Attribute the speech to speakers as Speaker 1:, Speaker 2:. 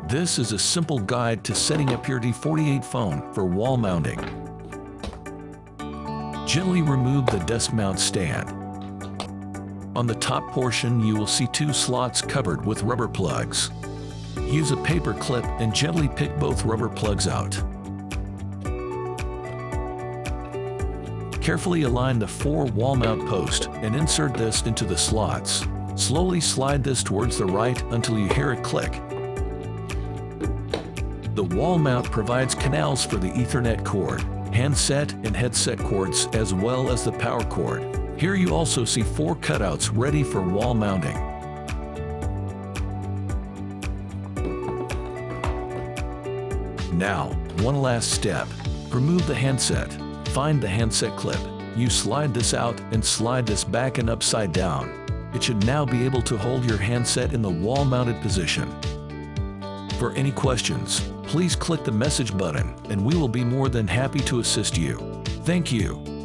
Speaker 1: This is a simple guide to setting up your T48 phone for wall mounting. Gently remove the desk mount stand. On the top portion you will see 2 slots covered with rubber plugs. Use a paper clip and gently pick both rubber plugs out. Carefully align the 4 wall mount posts and insert this into the slots. Slowly slide this towards the right until you hear it click. The wall mount provides canals for the Ethernet cord, handset and headset cords, as well as the power cord. Here you also see 4 cutouts ready for wall mounting. Now, one last step. Remove the handset. Find the handset clip. You slide this out and slide this back and upside down. It should now be able to hold your handset in the wall-mounted position. For any questions, please click the message button and we will be more than happy to assist you. Thank you.